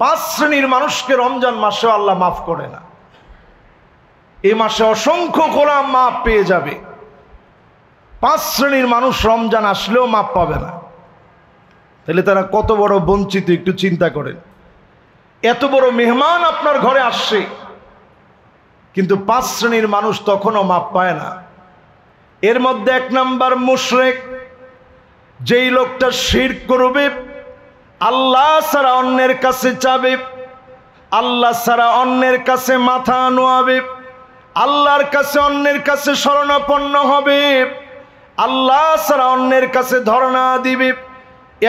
5 শ্রেণীর মানুষকে রমজান মাসে আল্লাহ মাফ করে না। এই মাসে অসংখ্য গোলাম মাফ পেয়ে যাবে। 5 শ্রেণীর মানুষ রমজান আসলেও মাফ পাবে না। তাহলে তারা কত বড় বঞ্চিত, একটু চিন্তা করেন। এত বড় মেহমান আপনার ঘরে আসছে, কিন্তু 5 শ্রেণীর মানুষ তখনও মাফ পায় না। এর মধ্যে 1 নাম্বার মুশরিক, যেই লোকটা শিরক করবে, আল্লাহ ছাড়া অন্যের কাছে চাবে, আল্লাহ ছাড়া অন্যের কাছে মাথা নোয়াবে, আল্লাহর কাছে অন্যের কাছে শরণাপন্ন হবে, আল্লাহ ছাড়া অন্যের কাছে ধর্ণা দিবে,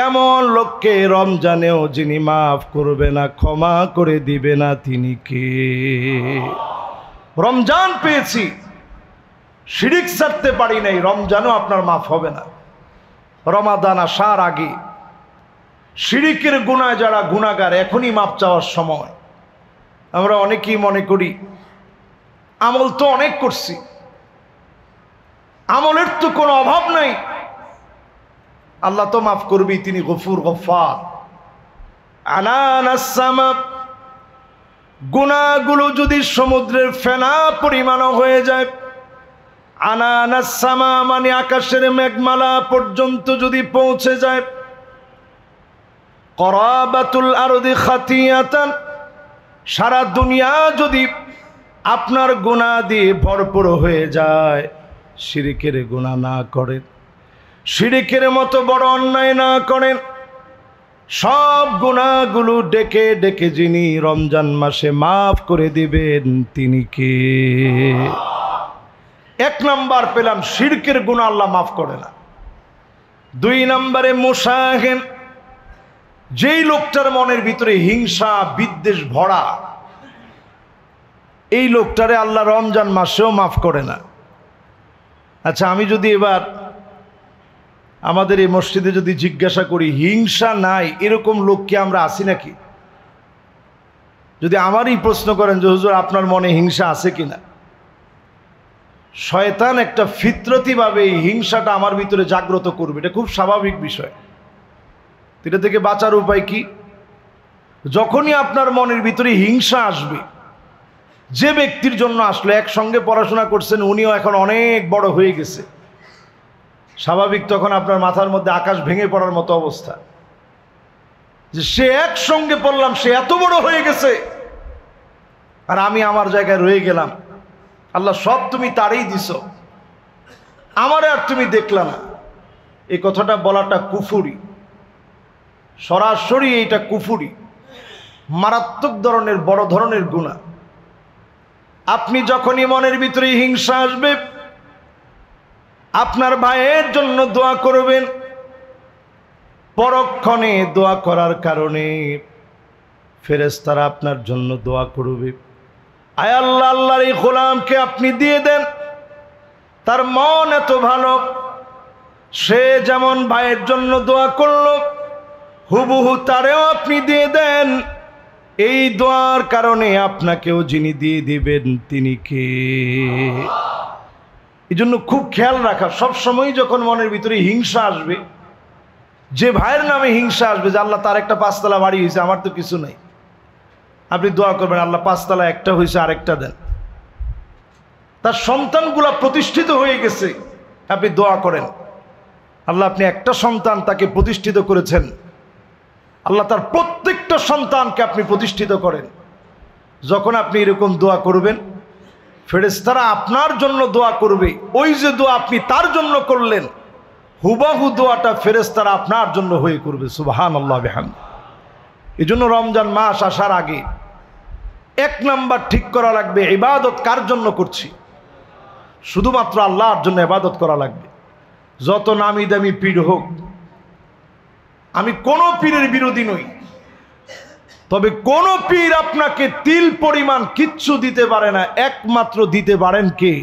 এমন লোককে রমজানেও যিনি মাফ করবে না, ক্ষমা করে দিবে না, তিনি কে? রমজান পেয়েছি, শিরিক ছাড়তে পারি নাই, রমজানও আপনার মাফ হবে না। রমাদান আসার আগে শিরিকের গুনাহ যারা গুনাহগার, এখনই মাফ চাওয়ার সময়। আমরা অনেকেই মনে করি আমল তো অনেক করছি, আমলের তো কোনো অভাব নাই, আল্লাহ তো মাফ করবি, তিনি গফুর গফফার। আনানাস সামা, গুনাহগুলো যদি সমুদ্রের ফেনা পরিমাণও হয়ে যায়, আনানাস সামা মানে আকাশের মেঘমালা পর্যন্ত যদি পৌঁছে যায়, করাবাতুল আরদি খাতিয়াতান, সারা দুনিয়া যদি আপনার গুনাহ দিয়ে ভরপুর হয়ে যায়, শিরিকের গুনাহ না করেন, শিরিকের মতো বড় অন্যায় না করেন, সব গুনাহগুলো ডেকে ডেকে যিনি রমজান মাসে মাফ করে দিবেন, তিনি কে? 1 নাম্বার পেলাম, শিরকের গুনাহ আল্লাহ মাফ করে না। 2 নম্বরে মুশাহিন, যেই লোকটার মনের ভিতরে হিংসা বিদ্বেষ ভরা, এই লোকটারে আল্লাহ রমজান মাসেও মাফ করে না। আচ্ছা, আমি যদি এবার আমাদের এই মসজিদে যদি জিজ্ঞাসা করি, হিংসা নাই এরকম লোক কি আমরা আছি নাকি? যদি আমারই প্রশ্ন করেন যে হুজুর আপনার মনে হিংসা আছে কিনা, শয়তান একটা ফিতরতিভাবে এই হিংসাটা আমার ভিতরে জাগ্রত করবে, এটা খুব স্বাভাবিক বিষয়। এটা থেকে বাঁচার উপায় কি? যখনই আপনার মনের ভিতরে হিংসা আসবে, যে ব্যক্তির জন্য আসলে একসঙ্গে পড়াশোনা করছেন, উনিও এখন অনেক বড় হয়ে গেছে, স্বাভাবিক তখন আপনার মাথার মধ্যে আকাশ ভেঙে পড়ার মতো অবস্থা, যে সে একসঙ্গে পড়লাম, সে এত বড় হয়ে গেছে আর আমি আমার জায়গায় রয়ে গেলাম। আল্লাহ সব তুমি তারই দিছো, আমারে আর তুমি দেখলা না। এই কথাটা বলাটা কুফুরি, সরাসরি এইটা কুফুরি, মারাত্মক ধরনের বড় ধরনের গুনাহ। আপনি যখনই মনের ভিতরে হিংসা আসবে, আপনার ভাইয়ের জন্য দোয়া করবেন, পরক্ষণে দোয়া করার কারণে ফেরেশতারা আপনার জন্য দোয়া করবে। আয় আল্লাহ, আল্লাহর এই গোলামকে আপনি দিয়ে দেন, তার মন এত ভালো, সে যেমন ভাইয়ের জন্য দোয়া করলো, হুবহু তারেও আপনি দিয়ে দেন। এই দোয়ার কারণে আপনাকেও যিনি দিয়ে দিবেন, তিনি কে? এই জন্য খুব খেয়াল রাখা, সবসময় যখন মনের ভিতরে হিংসা আসবে, যে ভাইয়ের নামে হিংসা আসবে, যে আল্লাহ তার একটা 5 তলা বাড়ি হয়েছে, আমার তো কিছু নাই, আপনি দোয়া করবেন আল্লাহ 5 তলা একটা হয়েছে, আরেকটা দেন। তার সন্তানগুলা প্রতিষ্ঠিত হয়ে গেছে, আপনি দোয়া করেন আল্লাহ আপনি একটা সন্তান তাকে প্রতিষ্ঠিত করেছেন, আল্লাহ তার প্রত্যেকটা সন্তানকে আপনি প্রতিষ্ঠিত করেন। যখন আপনি এরকম দোয়া করবেন, ফেরেশতারা আপনার জন্য দোয়া করবে। ওই যে দোয়া আপনি তার জন্য করলেন, হুবাহু দোয়াটা ফেরেশতারা আপনার জন্য হয়ে করবে। সুবহানাল্লাহ বিহামদিহি। এই জন্য রমজান মাস আসার আগে 1 নাম্বার ঠিক করা লাগবে, ইবাদত কার জন্য করছি? শুধুমাত্র আল্লাহর জন্য ইবাদত করা লাগবে। যত নামি দামি পীর হোক, আমি কোনো পীরের বিরোধী নই, তবে কোন পীর আপনাকে তিল পরিমাণ কিচ্ছু দিতে পারে না, একমাত্র দিতে পারেন কে?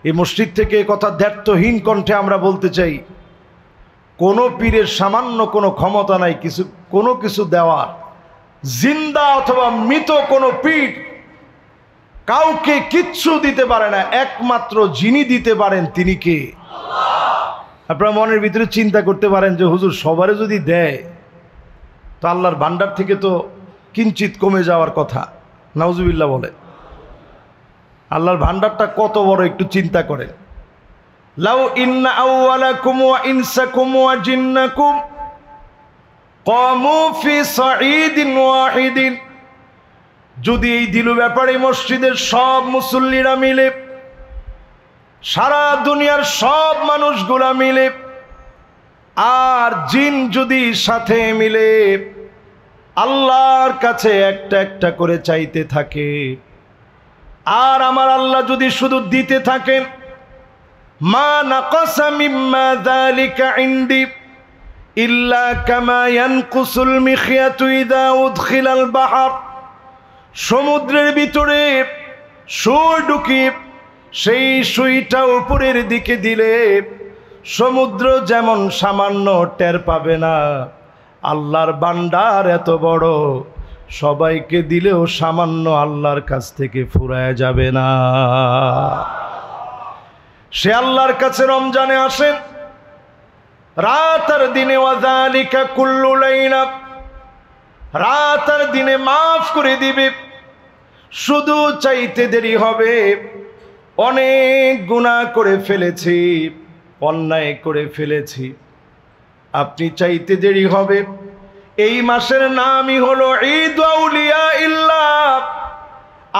এই মসজিদ থেকে কথা দ্ব্যর্থহীন কণ্ঠে আমরা বলতে চাই, কোন পীরের সামান্য কোনো ক্ষমতা নাই কোনো কিছু দেওয়ার। জিন্দা অথবা মৃত কোনো পীর কাউকে কিচ্ছু দিতে পারে না, একমাত্র যিনি দিতে পারেন তিনি কে? আপনারা মনের ভিতরে চিন্তা করতে পারেন যে হুজুর সবারে যদি দেয় তো আল্লাহর ভান্ডার থেকে তো কিঞ্চিত কমে যাওয়ার কথা। নাউজুবিল্লাহ বলে। আল্লাহর ভান্ডারটা কত বড় একটু চিন্তা করেন। লাউ ইন্না আউওয়ালাকুম ওয়া ইনসাকুম ওয়া জিন্নাকুম কামু ফি সাঈদিন ওয়াহিদিন, যদি এই দিলু ব্যাপারে মসজিদের সব মুসল্লিরা মিলে, সারা দুনিয়ার সব মানুষগুলা মিলে, আর জিন যদি সাথে মিলে আল্লাহর কাছে একটা একটা করে চাইতে থাকে, আর আমার আল্লাহ যদি শুধু দিতে থাকেন, মা নাকাসা মিম্মা যালিকা ইনদি ইল্লা কামা ইয়ানকুসুল মিখিয়াতু ইযা উদখিলাল বাহর, সমুদ্রের ভিতরে সুই ঢুকিয়ে সেই সুইটা উপরের দিকে দিলে সমুদ্র যেমন সামান্য টের পাবে না, আল্লাহর ভান্ডার এত বড়, সবাইকে দিলেও সামান্য আল্লাহর কাছ থেকে ফুরায় যাবে না। সে আল্লাহর কাছে রমজানে আসেন রাত আর দিনে, ওয়াযালিকা কুল্লু লাইলা, রাত আর দিনে মাফ করে দিবে, শুধু চাইতে দেরি হবে। অনেক গুনাহ করে ফেলেছি, অন্যায় করে ফেলেছি, আপনি চাইতে দেরি হবে। এই মাসের নামই হলো ঈদ আউলিয়া ইল্লাহ,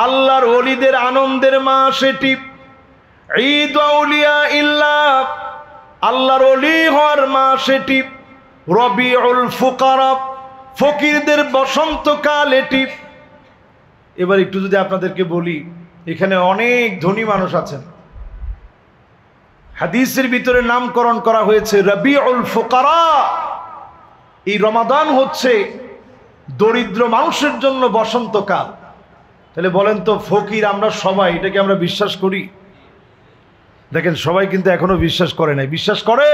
আল্লাহর ওলিদের আনন্দের মাস এটি। ঈদ আউলিয়া ইল্লাহ, আল্লাহর ওলি হওয়ার মাস এটি। রবিউল ফুকারা, ফকিরদের বসন্তকাল এটি। এবার একটু যদি আপনাদেরকে বলি, এখানে অনেক ধনী মানুষ আছেন, হাদিসের ভিতরে নামকরণ করা হয়েছে রবিউল ফুকারা। এই রমাদান হচ্ছে দরিদ্র মানুষের জন্য বসন্তকাল। তাহলে বলেন তো, ফকির আমরা সবাই, এটাকে আমরা বিশ্বাস করি? দেখেন, সবাই কিন্তু এখনো বিশ্বাস করে নাই। বিশ্বাস করে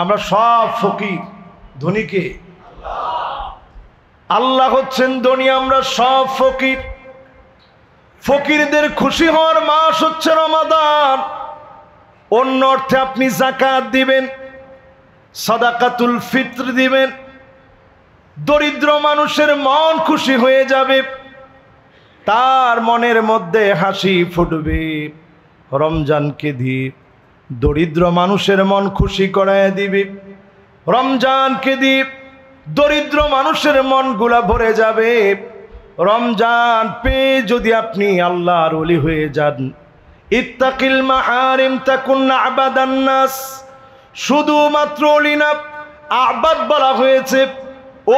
আমরা সব ফকির। ধনীকে আল্লাহ হচ্ছেন ধনী, আমরা সব ফকির। ফকিরদের খুশি হওয়ার মাস হচ্ছে রমাদান। অন্য অর্থে আপনি যাকাত দিবেন, সাদাকাতুল ফিত্র দিবেন, দরিদ্র মানুষের মন খুশি হয়ে যাবে, তার মনের মধ্যে হাসি ফুটবে। রমজানকে দিয়ে দরিদ্র মানুষের মন খুশি করায় দিবে। রমজানকে দিয়ে দরিদ্র মানুষের মনগুলা ভরে যাবে। রমজান পেয়ে যদি আপনি আল্লাহর ওলি হয়ে যান, ইত্তাকিল মাহারিম তাকুন আবাদান নাস, শুধুমাত্র ওলি না, আবাদ বলা হয়েছে।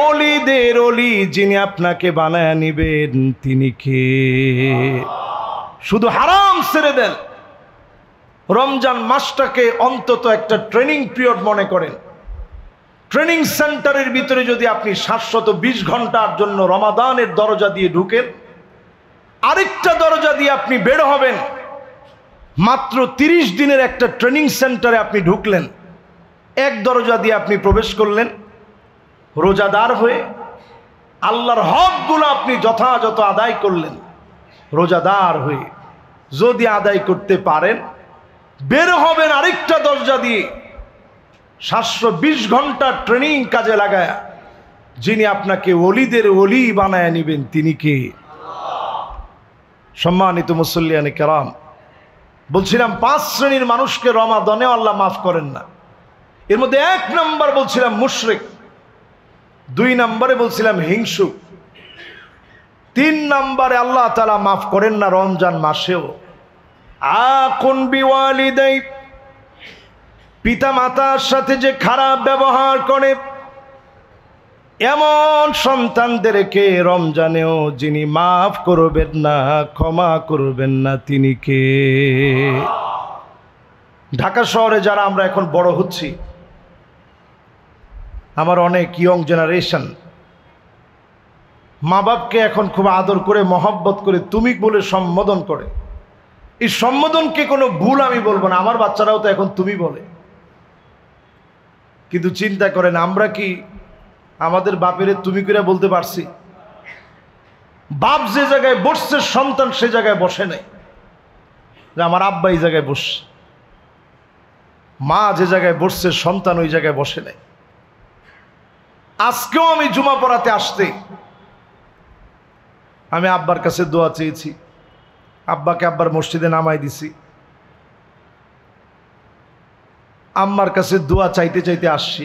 ওলিদের ওলি যিনি আপনাকে বানায় নিবেন তিনি কে? শুধু হারাম ছেড়ে দেন। রমজান মাসটাকে অন্তত একটা ট্রেনিং পিরিয়ড মনে করেন। ট্রেনিং সেন্টারের ভিতরে যদি আপনি 720 ঘন্টার জন্য রমাদানের দরজা দিয়ে ঢুকেন, আরেকটা দরজা দিয়ে আপনি বের হবেন। মাত্র 30 দিনের একটা ট্রেনিং সেন্টারে আপনি ঢুকলেন, এক দরজা দিয়ে আপনি প্রবেশ করলেন রোজাদার হয়ে, আল্লাহর হকগুলো আপনি যথাযথ আদায় করলেন রোজাদার হয়ে। যদি আদায় করতে পারেন, বের হবেন আরেকটা দরজা দিয়ে 720 ঘন্টা ট্রেনিং কাজে লাগায় যিনি আপনাকে ওলিদের ওলি বানায় নিবেন তিনি কে? সম্মানিত মুসল্লিয়ানে কেরাম, বলছিলাম 5 শ্রেণীর মানুষকে রমাদানে আল্লাহ মাফ করেন না। এর মধ্যে 1 নম্বর বলছিলাম মুশরিক, 2 নম্বরে বলছিলাম হিংসুক, 3 নম্বরে আল্লাহ তাআলা মাফ করেন না রমজান মাসেও। আকুন বিওয়ালিদাই, পিতা মাতার সাথে যে খারাপ ব্যবহার করে এমন সন্তানদেরকে রমজানেও যিনি মাফ করবেন না, ক্ষমা করবেন না তিনি কে? ঢাকা শহরে যারা আমরা এখন বড় হচ্ছি, আমার অনেক ইয়ং জেনারেশন মা বাপকে এখন খুব আদর করে মহব্বত করে তুমি বলে সম্বোধন করে। এই সম্বোধনকে কোনো ভুল আমি বলবো না, আমার বাচ্চারাও তো এখন তুমি বলে। কিন্তু চিন্তা করেন, আমরা কি আমাদের বাপের তুমি করে বলতে পারছি? বাপ যে জায়গায় বসছে সন্তান সে জায়গায় বসে নাই, যে আমার আব্বা এই জায়গায় বসছে। মা যে জায়গায় বসছে সন্তান ওই জায়গায় বসে নাই। আজকেও আমি জুমা পড়াতে আসতে আমি আব্বার কাছে দোয়া চেয়েছি, আব্বাকে আব্বার মসজিদে নামাই দিছি, আম্মার কাছে দোয়া চাইতে চাইতে আসছি।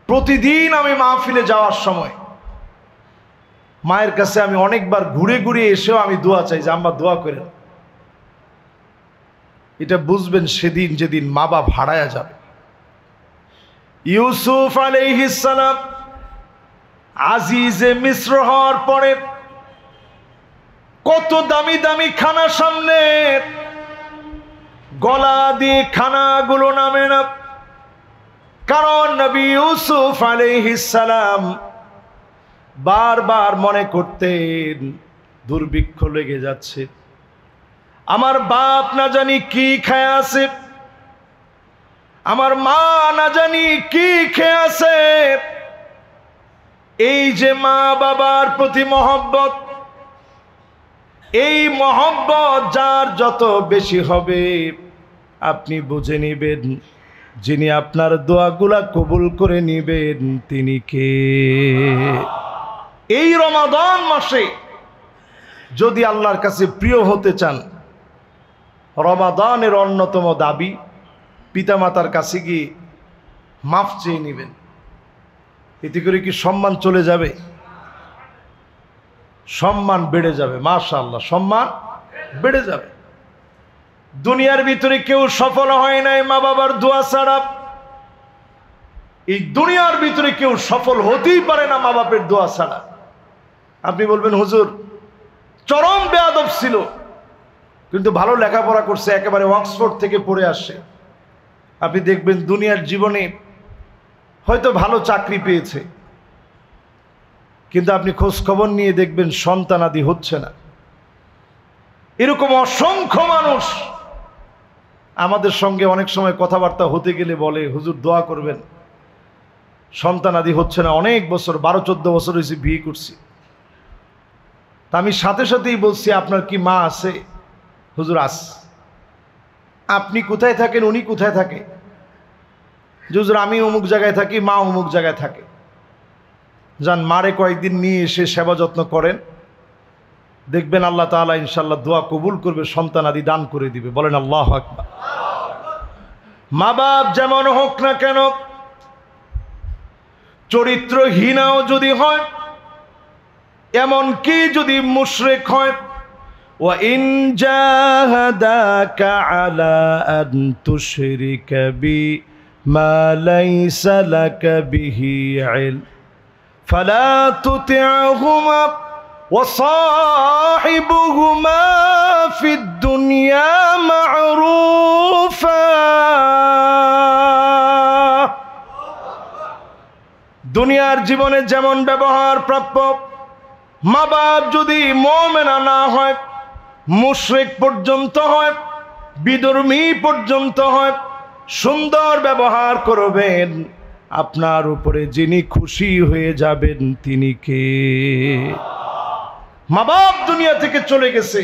প্রতিদিন আমি মাহফিলে যাওয়ার সময় মায়ের কাছে আমি অনেকবার ঘুরে ঘুরে এসেও আমি দোয়া চাই যে আম্মা দোয়া করেন। এটা বুঝবেন সেদিন যেদিন মা বাপ হারায়া যাবে। ইউসুফ আলাইহিস সালাম আজিজে মিস্র হওয়ার পরে কত দামি দামি খানা সামনে, গলা দিয়ে খানাগুলো নামে না, কারণ নবী ইউসুফ আলাইহিস সালাম বারবার মনে করতেন দুর্ভিক্ষ লেগে যাচ্ছে, আমার বাপ না জানি কি খেয়ে আছে, আমার মা না জানি কি খেয়ে আছে। এই যে মা বাবার প্রতি মহব্বত, এই মহব্বত যার যত বেশি হবে আপনি বুঝে নিবেন যিনি আপনার দোয়াগুলা কবুল করে নিবেন তিনি কে। এই রমাদান মাসে যদি আল্লাহর কাছে প্রিয় হতে চান, রমাদানের অন্যতম দাবি পিতামাতার কাছে গিয়ে মাফ চেয়ে নেবেন। এতে করে কি সম্মান চলে যাবে? সম্মান বেড়ে যাবে, মাশাআল্লাহ, সম্মান বেড়ে যাবে। দুনিয়ার ভিতরে কেউ সফল হয় নাই মা বাবার দোয়া ছাড়া। এই দুনিয়ার ভিতরে কেউ সফল হতেই পারে না মা বাপের দোয়া ছাড়া। আপনি বলবেন হুজুর চরম বেয়াদব ছিল, কিন্তু ভালো লেখাপড়া করছে, একেবারে অক্সফোর্ড থেকে পড়ে আসে। আপনি দেখবেন দুনিয়ার জীবনে হয়তো ভালো চাকরি পেয়েছে, কিন্তু আপনি খোঁজ খবর নিয়ে দেখবেন সন্তানাদি হচ্ছে না। এরকম অসংখ্য মানুষ আমাদের সঙ্গে অনেক সময় কথাবার্তা হতে গেলে বলে হুজুর দোয়া করবেন, সন্তানাদি হচ্ছে না, অনেক বছর 12-14 বছর হয়েছে বিয়ে করছি। তা আমি সাথে সাথেই বলছি আপনার কি মা আছে? হুজুর আস। আপনি কোথায় থাকেন, উনি কোথায় থাকে? হুজুর আমি অমুক জায়গায় থাকি, মা অমুক জায়গায় থাকে। যান মারে কয়েকদিন নিয়ে এসে সেবা যত্ন করেন, দেখবেন আল্লাহ তাআলা ইনশাআল্লাহ দোয়া কবুল করবে, সন্তান আদি দান করে দিবে। বলেন আল্লাহু আকবার। মা বাপ যেমন হোক না কেন, চরিত্রহীনাও যদি হয়, এমন কি যদি মুশরিক হয়, ওয়া ইন জাহাদাকা আলা আন তুশরিকা বি মা লাইসা লাকা বিহি ইলম ফালা তুতি'হুমা ওয়া সাহিবুহুমা ফিদ দুনিয়া মা'রুফা। দুনিয়ার জীবনে যেমন ব্যবহার প্রাপ্য, মা বাপ যদি মুমিনা না হয়, মুশরিক পর্যন্ত হয়, বিধর্মী পর্যন্ত হয়, সুন্দর ব্যবহার করবেন, আপনার উপরে যিনি খুশি হয়ে যাবেন তিনি কে? মা বাপ দুনিয়া থেকে চলে গেছে।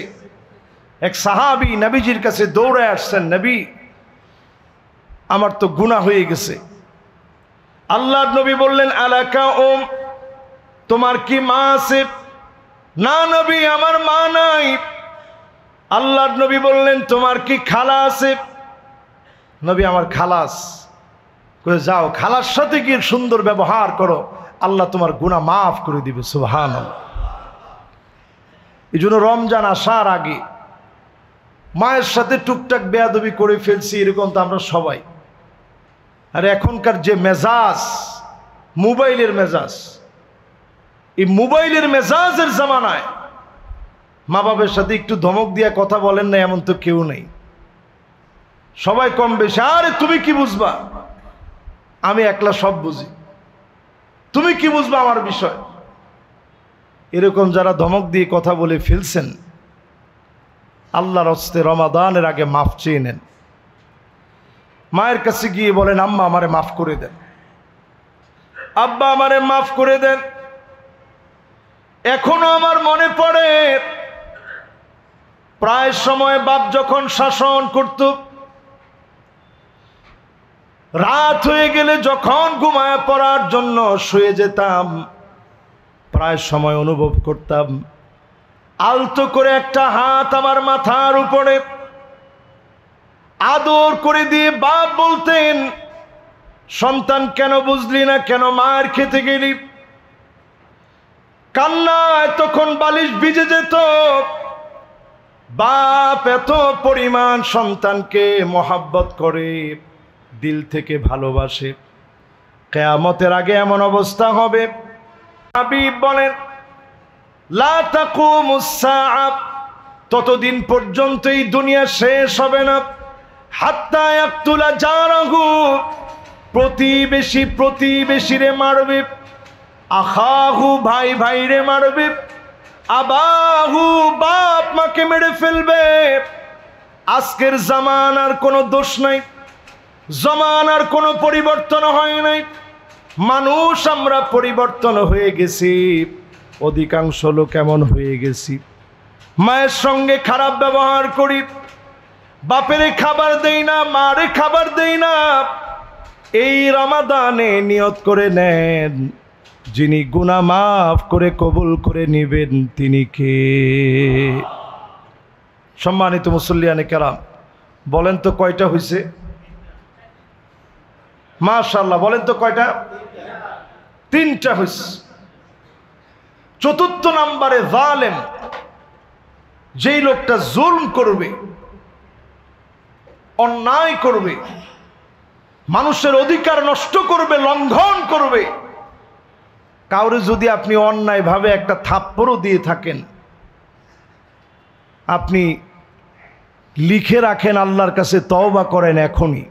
এক সাহাবী নবীজির কাছে দৌড়ে আসছেন, নবী আমার তো গুনাহ হয়ে গেছে। আল্লাহর নবী বললেন আলাকা ওম, তোমার কি মা আছে? না নবী আমার মা নাই। আল্লাহর নবী বললেন তোমার কি খালা আছে? নবী আমার খালাস। কয়ে যাও খালার সাথে গিয়ে সুন্দর ব্যবহার করো, আল্লাহ তোমার গুনাহ মাফ করে দিবে। সুবহানাল্লাহ। এই জন্য রমজান আসার আগে মায়ের সাথে টুকটাক বেয়াদবি করে ফেলছি, এরকম তো আমরা সবাই। আর এখনকার যে মেজাজ, মোবাইলের মেজাজ, এই মোবাইলের মেজাজের জামানায় মা বাবার সাথে একটু ধমক দিয়ে কথা বলেন না এমন তো কেউ নেই। সবাই কম বেশি, আরে তুমি কি বুঝবা, আমি একলা সব বুঝি, তুমি কি বুঝবা আমার বিষয়। এরকম যারা ধমক দিয়ে কথা বলে ফেলছেন, আল্লাহর হস্তে রমাদানের আগে মাফ চেয়ে নেন। মায়ের কাছে গিয়ে বলেন আম্মা আমারে মাফ করে দেন, আব্বা আমারে মাফ করে দেন। এখনো আমার মনে পড়ে প্রায় সময় বাপ যখন শাসন করত, রাত হয়ে গেলে যখন ঘুমায় পড়ার জন্য শুয়ে যেতাম, প্রায় সময় অনুভব করতাম আলতো করে একটা হাত আমার মাথার উপরে আদর করে দিয়ে বাপ বলতেন, সন্তান কেন বুঝলি না, কেন মার খেতে গেলি? কান্নায় তখন বালিশ ভিজে যেত। বাপ এত পরিমাণ সন্তানকে মহাব্বত করে, দিল থেকে ভালোবাসে। কিয়ামতের আগে এমন অবস্থা হবে, হাবিব বলেন লা তাকুমুস সাআ, ততদিন পর্যন্ত এই দুনিয়া শেষ হবে না, হাত্তা ইয়াকতুলা জারাহু, প্রতিবেশী প্রতিবেশীরে মারবে, আখাহু ভাই ভাইরে মারবে, আবাহু বাপ মাকে মেরে ফেলবে। আজকের জামানার কোনো দোষ নাই, জামানার কোনো পরিবর্তন হয় নাই। মানুষ আমরা পরিবর্তন হয়ে গেছি, অধিকাংশ লোক এমন হয়ে গেছি মায়ের সঙ্গে খারাপ ব্যবহার করি, বাপেরে খাবার দেই না, মারে খাবার দেই না। এই রমাদানে নিয়ত করে নেন, যিনি গুনাহ মাফ করে কবুল করে নেবেন তিনি কে? সম্মানিত মুসল্লিয়ানে কেরাম, বলেন তো কয়টা হয়েছে? মাশাআল্লাহ, বলেন তো কয়টা? 3টা হয়েছে। চতুর্থ নম্বরে জালেম, যেই লোকটা জুলম করবে, অন্যায় করবে, মানুষের অধিকার নষ্ট করবে, লঙ্ঘন করবে। কাউরে যদি আপনি অন্যায়ভাবে একটা থাপ্পড়ও দিয়ে থাকেন, আপনি লিখে রাখেন, আল্লাহর কাছে তওবা করেন এখনই।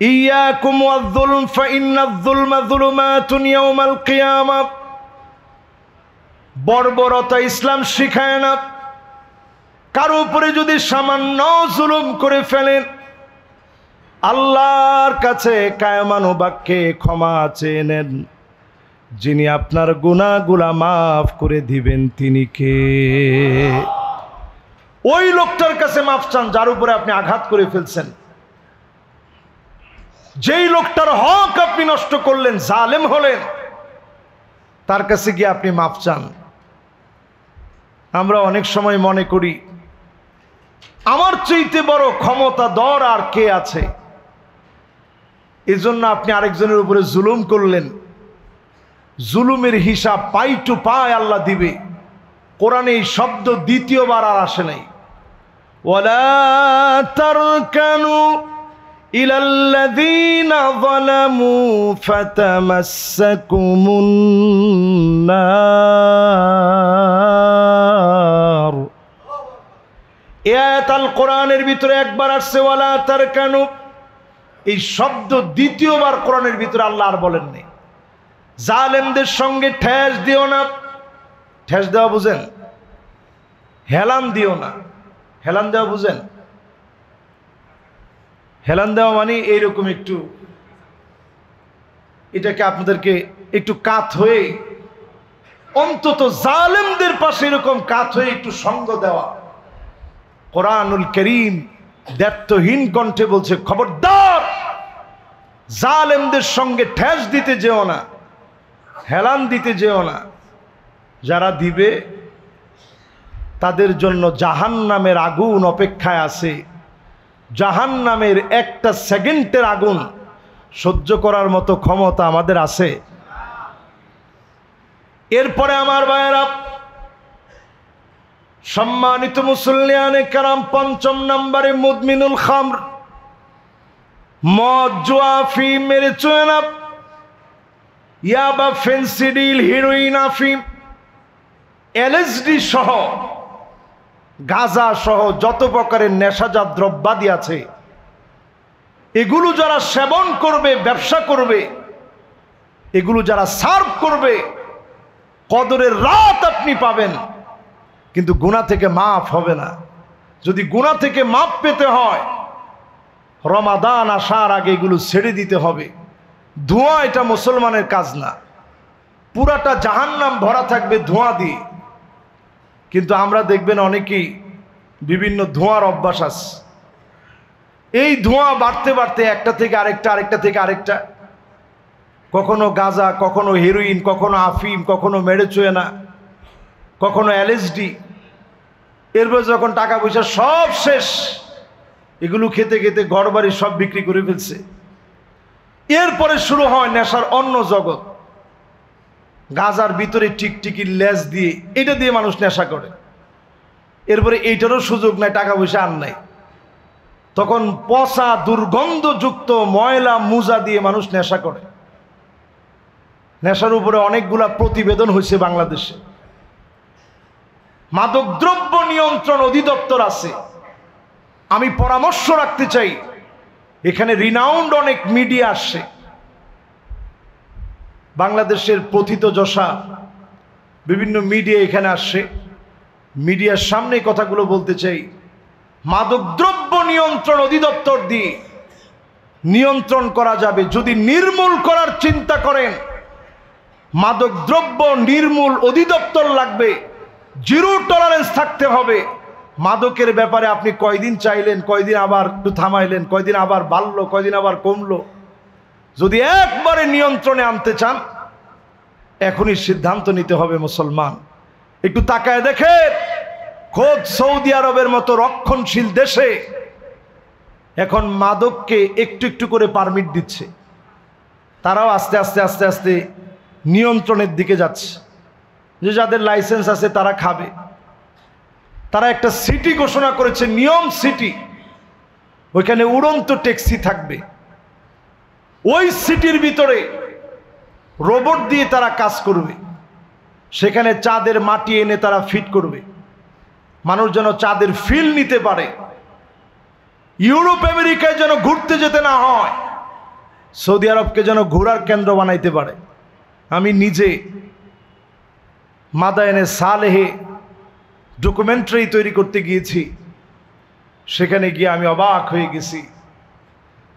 ইয়াকুম ওয়াজ-যুলম ফাইন্নাজ-যুলমা যুলুমাতুন ইয়াওমাল কিয়ামা। বর্বরতা ইসলাম শিখায় না। কারো উপরে যদি সামান্য জুলুম করে ফেলেন, আল্লাহর কাছে কায়মানু বাক্যে ক্ষমা চেয়ে নেন, যিনি আপনার গুনাহগুলা মাফ করে দিবেন তিনি কে? ওই লোকটার কাছে মাফ চান যার উপরে আপনি আঘাত করে ফেলছেন। যেই লোকটার হক আপনি নষ্ট করলেন, জালেম হলেন, তার কাছে গিয়ে আপনি মাফ চান। আমরা অনেক সময় মনে করি আমার চাইতে বড় ক্ষমতাধর আর কে আছে, এজন্য আপনি আরেকজনের উপরে জুলুম করলেন। জুলুমের হিসাব পাই টু পাই আল্লাহ দিবে। কোরআনে এই শব্দ দ্বিতীয়বার আর আসে নাই। ওয়ালা তারকানু ইলাল্লাযীনা যালামু ফাতামাসসাকুমুন নার। আয়াত আল কোরআনের ভিতরে একবার আসছে ওয়ালা তারকানু, এই শব্দ দ্বিতীয়বার কোরআনের ভিতরে আল্লাহ আর বলেননি। জালেমদের সঙ্গে ঠেস দিও না। ঠেস দেওয়া বুঝেন? হেলান দিও না। হেলান দেওয়া বুঝেন? হেলান দেওয়া মানে এইরকম একটু, এটাকে আপনাদেরকে একটু কাত হয়ে, অন্তত জালেমদের পাশে এরকম কাত হয়ে একটু সঙ্গ দেওয়া। কোরআনুল কারীম দ্ব্যর্থহীন কণ্ঠে বলছে, খবরদার জালেমদের সঙ্গে ঠেস দিতে যেও না, হেলান দিতে যেও না। যারা দিবে তাদের জন্য জাহান্নামের আগুন অপেক্ষায় আছে। জাহান্নামের একটা সেকেন্ডের আগুন সহ্য করার মতো ক্ষমতা আমাদের আছে? এরপরে আমার ভাইয়েরা, সম্মানিত মুসল্লিয়ানে কেরাম, ৫ম নম্বরে মুদমিনুল খামর, মদ, জুয়া, আফিম, মেরিজুয়ানা, ইয়াবা, ফেন্সিডিল, হিরোইন, আফিম, এলএসডি সহ, গাঁজা সহ যত প্রকারের নেশাজাত দ্রব্যাদি আছে, এগুলো যারা সেবন করবে, ব্যবসা করবে, এগুলো যারা সার্ভ করবে, কদরের রাত আপনি পাবেন, কিন্তু গুনাহ থেকে মাফ হবে না। যদি গুনাহ থেকে মাফ পেতে হয়, রমাদান আসার আগে এগুলো ছেড়ে দিতে হবে। ধোঁয়া এটা মুসলমানের কাজ না। পুরাটা জাহান্নাম ভরা থাকবে ধোঁয়া দিয়ে। কিন্তু আমরা দেখবেন অনেকেই বিভিন্ন ধোঁয়ার অভ্যাস আছে। এই ধোঁয়া বাড়তে বাড়তে একটা থেকে আরেকটা, আরেকটা থেকে আরেকটা, কখনো গাঁজা, কখনো হেরোইন, কখনো আফিম, কখনো মেডেচুয়েনা, কখনো এলএসডি। এরপর যখন টাকা পয়সা সব শেষ, এগুলো খেতে খেতে ঘরবাড়ি সব বিক্রি করে ফেলছে। এরপরে শুরু হয় নেশার অন্য জগৎ। গাঁজার ভিতরে টিকটিকির লেজ দিয়ে, এটা দিয়ে মানুষ নেশা করে। এরপরে এইটারও সুযোগ নাই, টাকা পয়সা আর নাই, তখন পচা দুর্গন্ধযুক্ত ময়লা মুজা দিয়ে মানুষ নেশা করে। নেশার উপরে অনেকগুলা প্রতিবেদন হয়েছে বাংলাদেশে। মাদকদ্রব্য নিয়ন্ত্রণ অধিদপ্তর আছে, আমি পরামর্শ রাখতে চাই, এখানে রিনাউন্ড অনেক মিডিয়া আসছে, বাংলাদেশের প্রথিতযশা বিভিন্ন মিডিয়া এখানে আসছে। মিডিয়ার সামনে কথাগুলো বলতে চাই। মাদকদ্রব্য নিয়ন্ত্রণ অধিদপ্তর দিয়ে নিয়ন্ত্রণ করা যাবে। যদি নির্মূল করার চিন্তা করেন, মাদকদ্রব্য নির্মূল অধিদপ্তর লাগবে, জিরো টলারেন্স থাকতে হবে। মাদকের ব্যাপারে আপনি কয়দিন চাইলেন, কয়দিন আবার একটু থামাইলেন, কয়দিন আবার বাড়লো, কয়দিন আবার কমলো। যদি একবারে নিয়ন্ত্রণে আনতে চান, এখনই সিদ্ধান্ত নিতে হবে মুসলমান। একটু তাকায় দেখে, খোদ সৌদি আরবের মতো রক্ষণশীল দেশে এখন মাদককে একটু একটু করে পারমিট দিচ্ছে। তারাও আস্তে আস্তে আস্তে আস্তে নিয়ন্ত্রণের দিকে যাচ্ছে, যে যাদের লাইসেন্স আছে তারা খাবে। তারা একটা সিটি ঘোষণা করেছে, নিয়ম সিটি। ওইখানে উড়ন্ত ট্যাক্সি থাকবে, ওই সিটির ভিতরে রোবট দিয়ে তারা কাজ করবে। সেখানে চাঁদের মাটি এনে তারা ফিট করবে, মানুষ যেন চাঁদের ফিল নিতে পারে। ইউরোপ আমেরিকায় যেন ঘুরতে যেতে না হয়, সৌদি আরবকে যেন ঘোরার কেন্দ্র বানাইতে পারে। আমি নিজে মাদায়েনে সালেহে ডকুমেন্টারি তৈরি করতে গিয়েছি, সেখানে গিয়ে আমি অবাক হয়ে গেছি।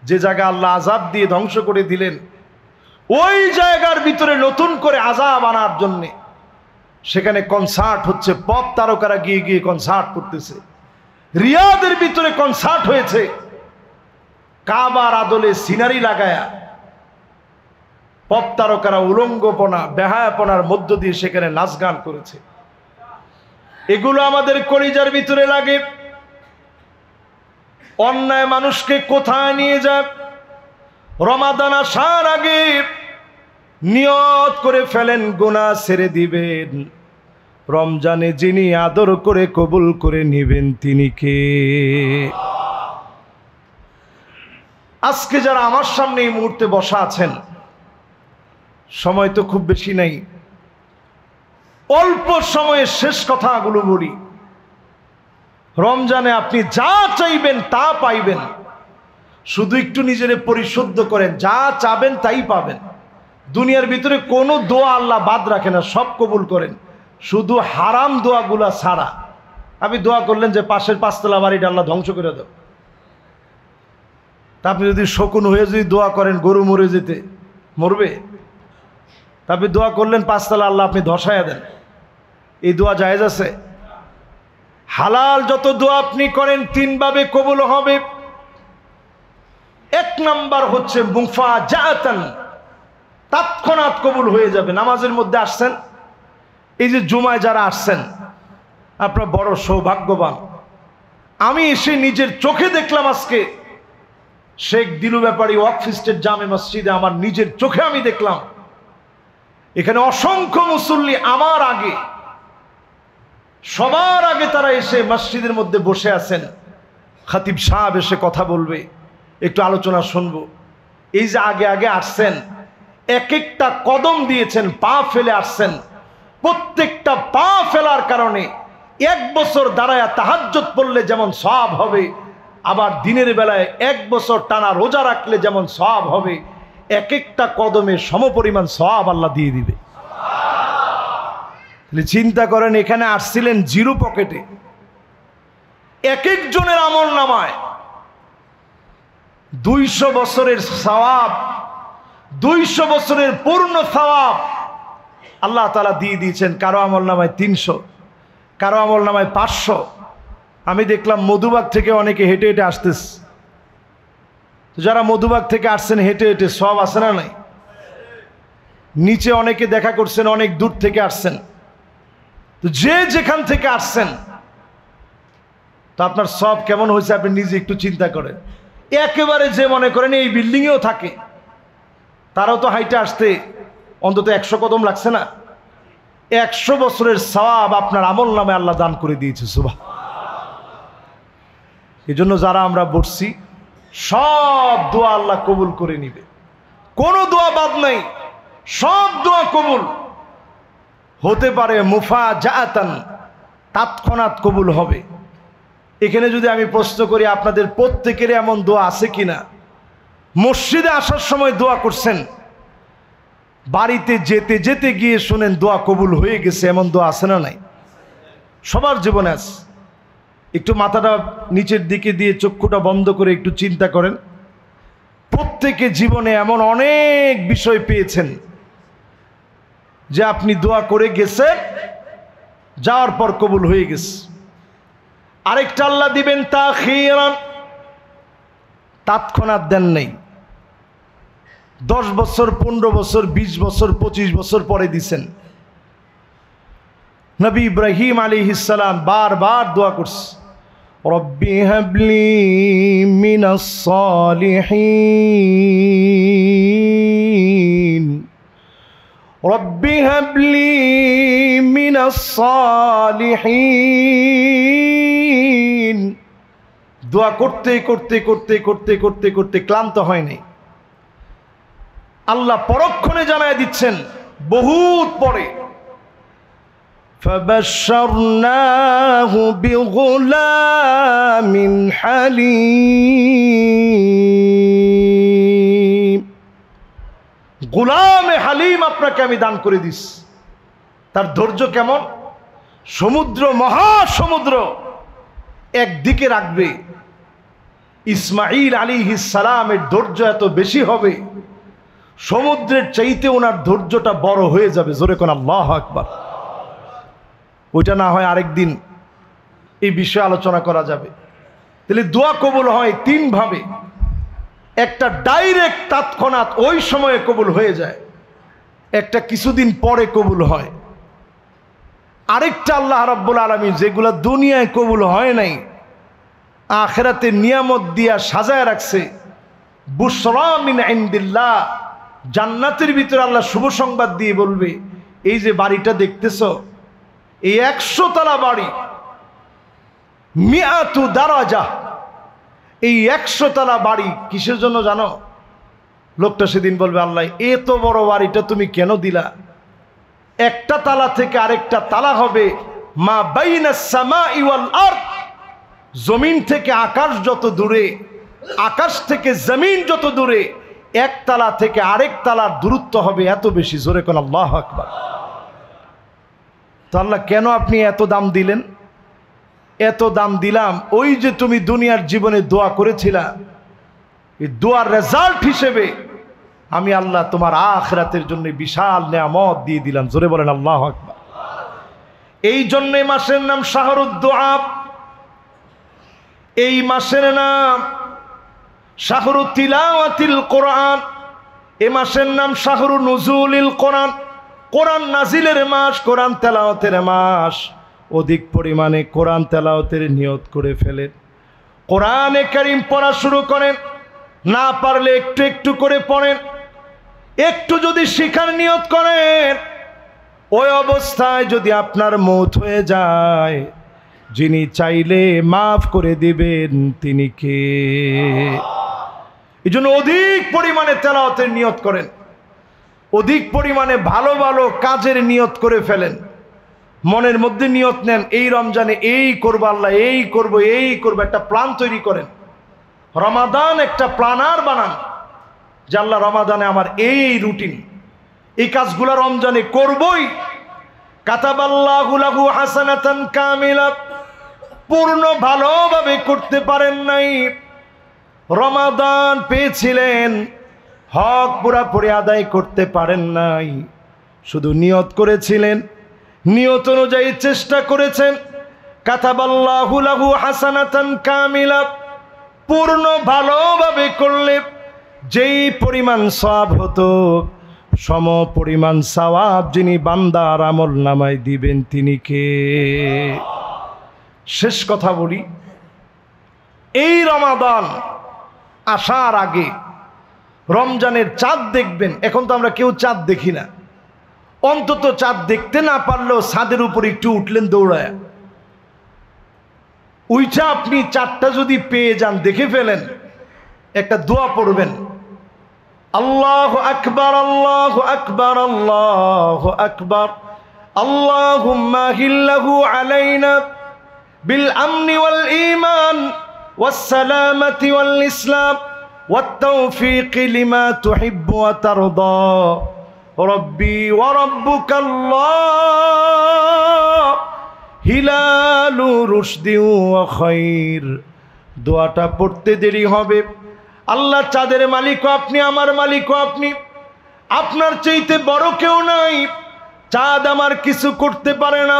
যে জায়গা আল্লাহ আযাব দিয়ে ধ্বংস করে দিলেন, ওই জায়গার ভিতরে নতুন করে আযাব আনার জন্যে সেখানে কনসার্ট হচ্ছে। পপ তারকারা গিয়ে গিয়ে কনসার্ট করতেছে। রিয়াদের ভিতরে কনসার্ট হয়েছে, কাবার আদলে সিনারি লাগায়া পপ তারকারা উলঙ্গপনা বেহায়াপনার মধ্য দিয়ে সেখানে নাচ গান করেছে। এগুলো আমাদের কলিজার ভিতরে লাগে। অন্যায় মানুষকে কোথায় নিয়ে যায়? রমাদান আসার আগে নিয়ত করে ফেলেন গুনাহ ছেড়ে দিবেন। রমজানে যিনি আদর করে কবুল করে নেবেন তিনি কে? আজকে যারা আমার সামনে এই মুহূর্তে বসা আছেন, সময় তো খুব বেশি নাই, অল্প সময়ে শেষ কথাগুলো বলি। রমজানে আপনি যা চাইবেন তা পাইবেন, শুধু একটু নিজেরে পরিশুদ্ধ করেন, যা চাবেন তাই পাবেন। দুনিয়ার ভিতরে কোনো দোয়া আল্লাহ বাদ রাখে না, সব কবুল করেন, শুধু হারাম দোয়াগুলা ছাড়া। আপনি দোয়া করলেন যে পাশের পাঁচতলা বাড়িটা আল্লাহ ধ্বংস করে দাও, তা আপনি যদি শকুন হয়ে যদি দোয়া করেন গরু মরে যেতে, মরবে? তা আপনি দোয়া করলেন পাঁচতলা আল্লাহ আপনি ধসায়া দেন, এই দোয়া জায়েজ আছে? হালাল যত দোয়া আপনি করেন তিনভাবে কবুল হবে। এক নাম্বার হচ্ছে মুফাজাতান, তৎক্ষণাৎ কবুল হয়ে যাবে। নামাজের মধ্যে আসছেন, এই যে জুমায় যারা আসছেন আপনারা বড় সৌভাগ্যবান। আমি এসে নিজের চোখে দেখলাম, আজকে শেখ দিলু ব্যাপারী ওয়াকফ স্টেট জামে মসজিদে আমার নিজের চোখে আমি দেখলাম এখানে অসংখ্য মুসল্লি আমার আগে, সবার আগে তারা এসে মসজিদের মধ্যে বসে আছেন। খতিব সাহেব এসে কথা বলবে, একটু আলোচনা শুনবো। এই যে আগে আগে আসছেন, এক একটা কদম দিয়েছেন, পা ফেলে আসছেন। প্রত্যেকটা পা ফেলার কারণে 1 বছর দাঁড়ায়া তাহাজ্জুদ পড়লে যেমন সওয়াব হবে, আবার দিনের বেলায় 1 বছর টানা রোজা রাখলে যেমন সওয়াব হবে, এক একটা কদমে সমপরিমাণ সওয়াব আল্লাহ দিয়ে দিবে। চিন্তা করেন, এখানে আসছিলেন জিরো পকেটে, এক একজনের আমল নামায় 200 বছরের সওয়াব, 200 বছরের পূর্ণ সওয়াব আল্লাহ তাআলা দিয়ে দিয়েছেন। কারো আমল নামায় 300, কারো আমল নামায় 500। আমি দেখলাম মধুবাগ থেকে অনেকে হেঁটে হেঁটে আসতেছে, তো যারা মধুবাগ থেকে আসছেন হেঁটে হেঁটে সব আছে না নাই? নিচে অনেকে দেখা করছেন, অনেক দূর থেকে আসছেন। তো যে যেখান থেকে আসছেন, তো আপনার সব কেমন হয়েছে আপনি নিজে একটু চিন্তা করেন। একেবারে যে মনে করেন এই বিল্ডিংয়েও থাকে, তারাও তো হাইটে আসতে অন্তত 100 কদম লাগছে না? 100 বছরের সওয়াব আপনার আমল নামে আল্লাহ দান করে দিয়েছে। সুবহান। এই জন্য যারা আমরা বসছি, সব দোয়া আল্লাহ কবুল করে নিবে, কোনো দোয়া বাদ নাই, সব দোয়া কবুল হতে পারে। মুফাজাআতান, তৎক্ষণাৎ কবুল হবে। এখানে যদি আমি প্রশ্ন করি, আপনাদের প্রত্যেকের এমন দোয়া আছে কিনা মসজিদে আসার সময় দোয়া করছেন, বাড়িতে যেতে যেতে গিয়ে শুনেন দোয়া কবুল হয়ে গেছে, এমন দোয়া আছে না নাই? সবার জীবনে আছে। একটু মাথাটা নিচের দিকে দিয়ে চক্ষুটা বন্ধ করে একটু চিন্তা করেন। প্রত্যেকে জীবনে এমন অনেক বিষয় পেয়েছেন যে আপনি দোয়া করে গেছেন, যাওয়ার পর কবুল হয়ে গেছে। আরেকটা আল্লাহ দিবেন তাখিরান, তৎক্ষণাৎ দেন নাই, 10 বছর 15 বছর 20 বছর 25 বছর পরে দিছেন। নবী ইব্রাহিম আলাইহিস সালাম বারবার দোয়া করছে, রব্বি হাবলি মিনাস সালিহিন, রব্বি হাবলি মিনাস সালিহিন। দোয়া করতে করতে করতে করতে করতে করতে ক্লান্ত হয় নাই। আল্লাহ পরক্ষণে জানায় দিচ্ছেন বহুত পরে, فبشرناه بغلام حليم। গোলামে হালিম আপনাকে আমি দান করে দিস। তার ধৈর্য কেমন? সমুদ্র, মহাসমুদ্র একদিকে রাখবে, ইসমাঈল আলাইহিস সালামের ধৈর্য এত বেশি হবে, সমুদ্রের চাইতে ওনার ধৈর্যটা বড় হয়ে যাবে। জোরে কোন আল্লাহু আকবার। ওইটা না হয় আরেকদিন এই বিষয়ে আলোচনা করা যাবে। তাহলে দোয়া কবুল হয় 3 ভাবে। একটা ডাইরেক্ট তৎক্ষণাৎ ওই সময়ে কবুল হয়ে যায়, একটা কিছুদিন পরে কবুল হয়, আরেকটা আল্লাহ রাব্বুল আলামিন যেগুলা দুনিয়ায় কবুল হয় নাই, আখিরাতে নিয়ামত দিয়া সাজায় রাখছে। বুশরা মিন ইনদিল্লাহ, জান্নাতের ভিতরে আল্লাহ শুভ সংবাদ দিয়ে বলবে, এই যে বাড়িটা দেখতেছো, এই 100 তলা বাড়ি, মিআতু দারাজা, এই 100 তলা বাড়ি কিসের জন্য জানো? লোকটা সেদিন বলবে, আল্লাহ এত বড় বাড়িটা তুমি কেন দিলা? একটা তালা থেকে আরেকটা তালা হবে মা বাইনাস সামাই ওয়াল আরদ, জমিন থেকে আকাশ যত দূরে, আকাশ থেকে জমিন যত দূরে, এক তালা থেকে আরেক তালার দূরত্ব হবে এত বেশি। জোরে কোন আল্লাহু আকবার। তো আল্লাহ কেন আপনি এত দাম দিলেন? এত দাম দিলাম, ওই যে তুমি দুনিয়ার জীবনে দোয়া করেছিলা, এই দোয়ার রেজাল্ট হিসেবে আমি আল্লাহ তোমার আখিরাতের জন্য বিশাল নিয়ামত দিয়ে দিলাম। জোরে বলেন আল্লাহু আকবার। এই জন্য মাসের নাম শাহরুদ দোয়া, এই মাসের নাম শাহরু তিলাওয়াতিল কোরআন, এ মাসের নাম শাহরু নুজুলিল কোরআন, কোরআন নাজিলের মাস, কোরআন তেলাওয়াতের মাস। অধিক পরিমাণে কোরআন তেলাওয়াতের নিয়ত করে ফেলেন, কোরআনে কারীম পড়া শুরু করেন, না পারলে একটু একটু করে পড়েন, একটু যদি শিখার নিয়ত করেন, ওই অবস্থায় যদি আপনার মওত হয়ে যায়, যিনি চাইলে মাফ করে দিবেন তিনি কে? এই জন্য অধিক পরিমাণে তেলাওয়াতের নিয়ত করেন, অধিক পরিমাণে ভালো ভালো কাজের নিয়ত করে ফেলেন। মনের মধ্যে নিয়ত নেন, এই রমজানে এই করবো, আল্লাহ এই করবো, এই করবো, একটা প্ল্যান তৈরি করেন। রমাদান একটা প্ল্যানার বানান যে আল্লাহ রমাদানে আমার এই রুটিন, এই কাজগুলো রমজানে করবই। কাতাবাল্লাহু লাহু হাসানাতান কামিলা, পূর্ণ ভালোভাবে করতে পারেন নাই, রমাদান পেয়েছিলেন, হক পুরাপুরি আদায় করতে পারেন নাই, শুধু নিয়ত করেছিলেন, নিয়ত অনুযায়ী চেষ্টা করেছেন। কাতাবাল্লাহু লাহু হাসানাতান কামিলা, পূর্ণ ভালোভাবে করলে যেই পরিমাণ সওয়াব হতো সম পরিমাণ সওয়াব যিনি বান্দার আমল নামায় দিবেন তিনি কে? শেষ কথা বলি, এই রমাদান আসার আগে রমজানের চাঁদ দেখবেন। এখন তো আমরা কেউ চাঁদ দেখি না, অন্তত চাঁদ দেখতে না পারলেও ছাদের উপর একটু উঠলেন দৌড়ায়, উইটা আপনি চাঁদটা যদি পেয়ে যান, দেখে ফেলেন, একটা দোয়া পড়বেন, আল্লাহু আকবার আল্লাহু আকবার আল্লাহু আকবার আল্লাহুম্মা হিল্লাহু আলাইনা বিল আমনি ওয়াল ঈমান ওয়াস সালামাতি ওয়াল ইসলাম ওয়াত তাওফীক লিমা তুহিব্বু ওয়া তারদা রব্বি ওয়া রাব্বুকাল্লাহ হিলালু রুশদি ওয়া খায়র। দোয়াটা পড়তে দেরি হবে। আল্লাহ চাঁদের মালিকও আপনি, আমার মালিকও আপনি, আপনার চাইতে বড় কেউ নাই। চাঁদ আমার কিছু করতে পারে না,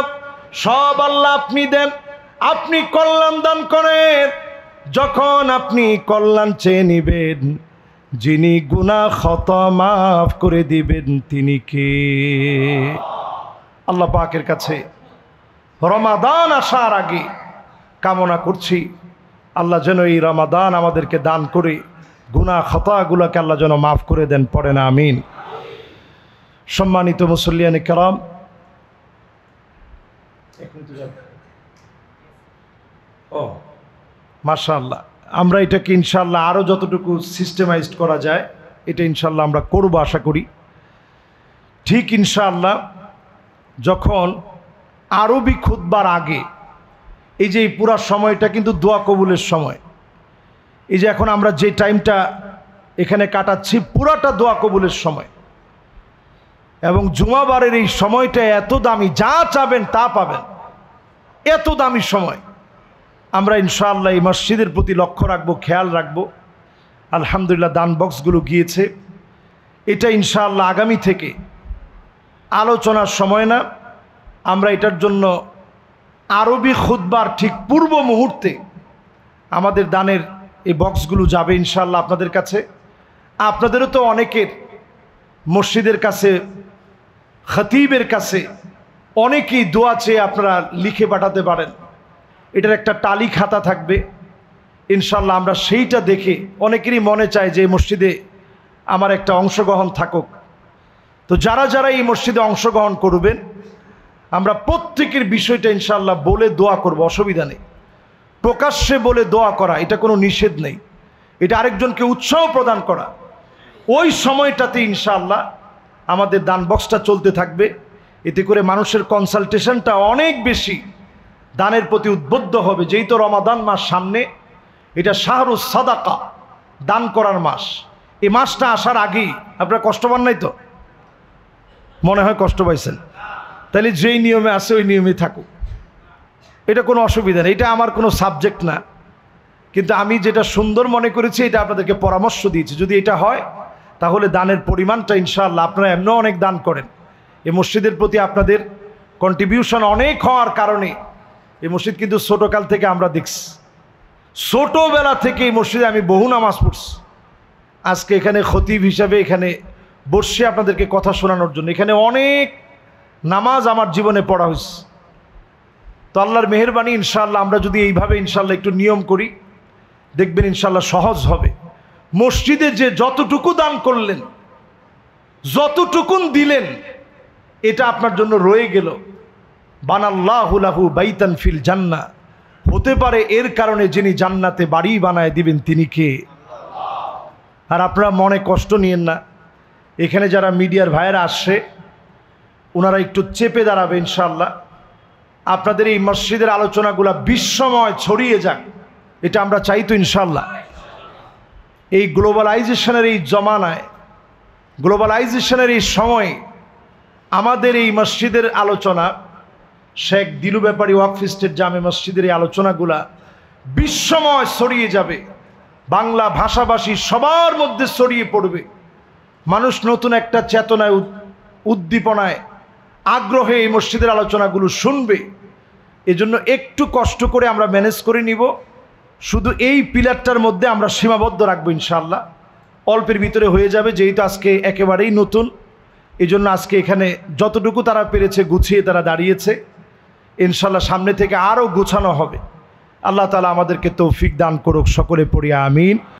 সব আল্লাহ আপনি দেন। আপনি কল্যাণ দান করেন। যখন আপনি কল্যাণ চেয়ে নিবেন, যিনি গুনাহ খতা মাফ করে দিবেন তিনি কে? আল্লাহ পাকের কাছে রমাদান আসার আগে কামনা করছি আল্লাহ যেন এই রমাদান আমাদেরকে দান করে গুনাহ খতাগুলোকে আল্লাহ যেন মাফ করে দেন। পড়েন আমিন। সম্মানিত মুসল্লিয়ানে কেরাম, মাশাআল্লাহ, আমরা এটাকে ইনশাআল্লাহ আরও যতটুকু সিস্টেমাইজড করা যায় এটা ইনশাআল্লাহ আমরা করব আশা করি। ঠিক ইনশাআল্লাহ যখন আরবি খুতবার আগে, এই যে এই পুরা সময়টা কিন্তু দোয়া কবুলের সময়। এই যে এখন আমরা যে টাইমটা এখানে কাটাচ্ছি পুরাটা দোয়া কবুলের সময়, এবং জুমাবারের এই সময়টা এত দামি, যা চাবেন তা পাবেন, এত দামি সময়। আমরা ইনশাআল্লাহ এই মসজিদের প্রতি লক্ষ্য রাখবো, খেয়াল রাখবো। আলহামদুলিল্লাহ দান বক্সগুলো গিয়েছে। এটা ইনশাআল্লাহ আগামী থেকে আলোচনার সময় না, আমরা এটার জন্য আরবি খুতবার ঠিক পূর্ব মুহূর্তে আমাদের দানের এই বক্সগুলো যাবে ইনশাআল্লাহ আপনাদের কাছে। আপনাদেরও তো অনেকের মসজিদের কাছে, খতিবের কাছে অনেকেই দোয়া চেয়ে আপনারা লিখে পাঠাতে পারেন। এটার একটা টালি খাতা থাকবে ইনশাআল্লাহ। আমরা সেইটা দেখে অনেকেরই মনে চায় যে এই মসজিদে আমার একটা অংশগ্রহণ থাকুক। তো যারা যারা এই মসজিদে অংশগ্রহণ করবেন, আমরা প্রত্যেকের বিষয়টা ইনশাআল্লাহ বলে দোয়া করব, অসুবিধা নেই। প্রকাশ্যে বলে দোয়া করা এটা কোনো নিষেধ নেই, এটা আরেকজনকে উৎসাহ প্রদান করা। ওই সময়টাতে ইনশাআল্লাহ আমাদের দান বক্সটা চলতে থাকবে। এতে করে মানুষের কনসালটেশনটা অনেক বেশি দানের প্রতি উদ্বুদ্ধ হবে। যেই তো রমাদান মাস সামনে, এটা শাহরুস সাদাকা, দান করার মাস। এই মাসটা আসার আগেই আপনারা কষ্ট পান নাই তো? মনে হয় কষ্ট পাইছেন। তাহলে যেই নিয়মে আছে ওই নিয়মে থাকুক, এটা কোনো অসুবিধা নেই। এটা আমার কোনো সাবজেক্ট না, কিন্তু আমি যেটা সুন্দর মনে করেছি এটা আপনাদেরকে পরামর্শ দিয়েছি। যদি এটা হয় তাহলে দানের পরিমাণটা ইনশাআল্লাহ, আপনারা এমনও অনেক দান করেন, এই মসজিদের প্রতি আপনাদের কন্ট্রিবিউশন অনেক হওয়ার কারণে এই মসজিদ কিন্তু ছোটোকাল থেকে আমরা দেখছি, ছোটোবেলা থেকে এই মসজিদে আমি বহু নামাজ পড়ছি। আজকে এখানে খতিব হিসাবে এখানে বসে আপনাদেরকে কথা শোনানোর জন্য এখানে অনেক নামাজ আমার জীবনে পড়া হয়েছে। তো আল্লাহর মেহেরবানি ইনশাআল্লাহ আমরা যদি এইভাবে ইনশাআল্লাহ একটু নিয়ম করি, দেখবেন ইনশাআল্লাহ সহজ হবে। মসজিদে যে যতটুকু দান করলেন, যতটুকুন দিলেন, এটা আপনার জন্য রয়ে গেল। বানাল্লাহু লাহু বাইতান ফিল জান্নাহ, হতে পারে এর কারণে যিনি জান্নাতে বাড়ি বানায় দিবেন তিনি কে? আর আপনারা মনে কষ্ট নিয়েন না, এখানে যারা মিডিয়ার ভাইয়েরা আসছে ওনারা একটু চেপে দাঁড়াবে ইনশাআল্লাহ। আপনাদের এই মসজিদের আলোচনাগুলা বিশ্বময় ছড়িয়ে যাক, এটা আমরা চাই তো ইনশাআল্লাহ। এই গ্লোবালাইজেশনের এই জমানায়, গ্লোবালাইজেশনের এই সময়ে আমাদের এই মসজিদের আলোচনা, শেখ দিলু ব্যাপারী ওয়াকফ স্টেট জামে মসজিদের এই আলোচনাগুলা বিশ্বময় ছড়িয়ে যাবে, বাংলা ভাষাভাষী সবার মধ্যে ছড়িয়ে পড়বে। মানুষ নতুন একটা চেতনায়, উদ্দীপনায়, আগ্রহে এই মসজিদের আলোচনাগুলো শুনবে। এজন্য একটু কষ্ট করে আমরা ম্যানেজ করে নিব, শুধু এই পিলারটার মধ্যে আমরা সীমাবদ্ধ রাখবো ইনশাআল্লাহ। অল্পের ভিতরে হয়ে যাবে, যেহেতু আজকে একেবারেই নতুন, এই জন্য আজকে এখানে যতটুকু তারা পেরেছে গুছিয়ে তারা দাঁড়িয়েছে। ইনশাআল্লাহ সামনে থেকে আরও গোছানো হবে। আল্লাহ তাআলা আমাদেরকে তৌফিক দান করুক, সকলে পড়ি আমিন।